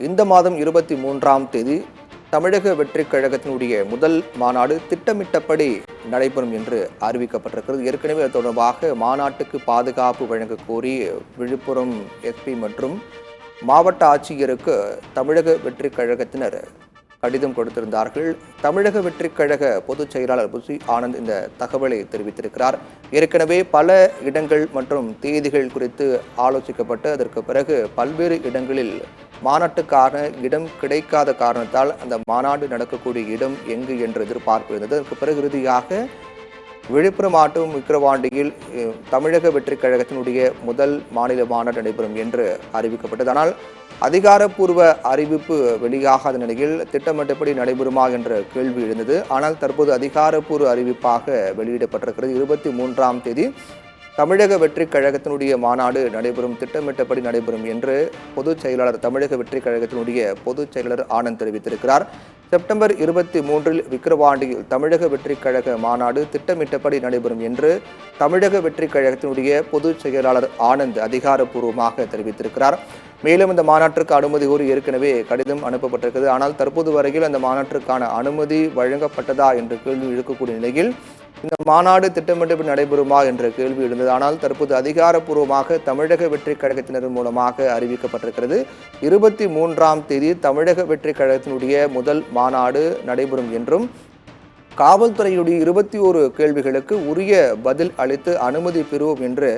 இந்த மாதம் 23ஆம் தேதி தமிழக வெற்றிக் கழகத்தினுடைய முதல் மாநாடு திட்டமிட்டபடி நடைபெறும் என்று அறிவிக்கப்பட்டிருக்கிறது. ஏற்கனவே அது தொடர்பாக மாநாட்டுக்கு பாதுகாப்பு வழங்க கோரி விழுப்புரம் எஸ்பி மற்றும் மாவட்ட ஆட்சியருக்கு தமிழக வெற்றிக் கழகத்தினர் கடிதம் கொடுத்திருந்தார்கள். தமிழக வெற்றிக் கழக பொதுச் செயலாளர் புசி ஆனந்த் இந்த தகவலை தெரிவித்திருக்கிறார். ஏற்கனவே பல இடங்கள் மற்றும் தேதிகள் குறித்து ஆலோசிக்கப்பட்டு அதற்கு பிறகு பல்வேறு இடங்களில் மாநாட்டுக்கான இடம் கிடைக்காத காரணத்தால் அந்த மாநாடு நடக்கக்கூடிய இடம் எங்கு என்று எதிர்பார்ப்பு இருந்தது. அதற்கு பிறகு இறுதியாக விழுப்புரம் மாவட்டம் விக்கிரவாண்டியில் தமிழக வெற்றிக் கழகத்தினுடைய முதல் மாநில மாநாடு நடைபெறும் என்று அறிவிக்கப்பட்டது. ஆனால் அதிகாரப்பூர்வ அறிவிப்பு வெளியாகாத நிலையில் திட்டமிட்டபடி நடைபெறுமா என்ற கேள்வி எழுந்தது. ஆனால் தற்போது அதிகாரப்பூர்வ அறிவிப்பாக வெளியிடப்பட்டிருக்கிறது. 23ஆம் தேதி தமிழக வெற்றிக் கழகத்தினுடைய மாநாடு நடைபெறும், திட்டமிட்டபடி நடைபெறும் என்று பொதுச் செயலாளர் தமிழக வெற்றிக் கழகத்தினுடைய பொதுச் செயலாளர் ஆனந்த் தெரிவித்திருக்கிறார். செப்டம்பர் 23 விக்கிரவாண்டியில் தமிழக வெற்றிக் கழக மாநாடு திட்டமிட்டபடி நடைபெறும் என்று தமிழக வெற்றிக் கழகத்தினுடைய பொதுச் செயலாளர் ஆனந்த் அதிகாரப்பூர்வமாக தெரிவித்திருக்கிறார். மேலும் இந்த மாநாட்டிற்கு அனுமதி கோரி ஏற்கனவே கடிதம் அனுப்பப்பட்டிருக்கிறது. ஆனால் தற்போது வரையில் அந்த மாநாட்டிற்கான அனுமதி வழங்கப்பட்டதா என்ற கேள்வி எழுக்கக்கூடிய நிலையில் இந்த மாநாடு திட்டமிட்டபடி நடைபெறுமா என்ற கேள்வி எழுந்தது. ஆனால் தற்போது அதிகாரப்பூர்வமாக தமிழக வெற்றிக் கழகத்தினர் மூலமாக அறிவிக்கப்பட்டிருக்கிறது. 23ஆம் தேதி தமிழக வெற்றிக் கழகத்தினுடைய முதல் மாநாடு நடைபெறும் என்றும் காவல்துறையுடைய 21 கேள்விகளுக்கு உரிய பதில் அளித்து அனுமதி பெறுவோம் என்று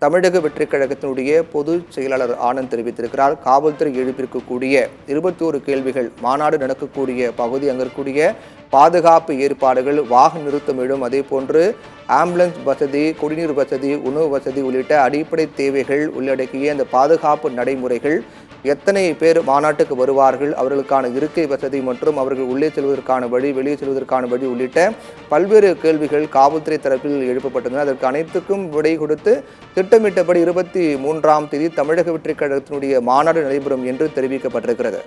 தமிழக வெற்றிக் கழகத்தினுடைய பொதுச் செயலாளர் ஆனந்த் தெரிவித்திருக்கிறார். காவல்துறை எழுப்பியிருக்கக்கூடிய 21 கேள்விகள், மாநாடு நடக்கக்கூடிய பகுதி, அங்கே இருக்கக்கூடிய பாதுகாப்பு ஏற்பாடுகள், வாகன நிறுத்தமிடும், அதே போன்று ஆம்புலன்ஸ் வசதி, குடிநீர் வசதி, உணவு வசதி உள்ளிட்ட அடிப்படை தேவைகள் உள்ளடக்கிய அந்த பாதுகாப்பு நடைமுறைகள், எத்தனை பேர் மாநாட்டுக்கு வருவார்கள், அவர்களுக்கான இருக்கை வசதி மற்றும் அவர்கள் உள்ளே செல்வதற்கான வழி, வெளியே செல்வதற்கான வழி உள்ளிட்ட பல்வேறு கேள்விகள் காவல்துறை தரப்பில் எழுப்பப்பட்டன. அதற்கு அனைத்துக்கும் விடை கொடுத்து திட்டமிட்டபடி 23ஆம் தேதி தமிழக வெற்றிக் கழகத்தினுடைய மாநாடு நடைபெறும் என்று தெரிவிக்கப்பட்டிருக்கிறது.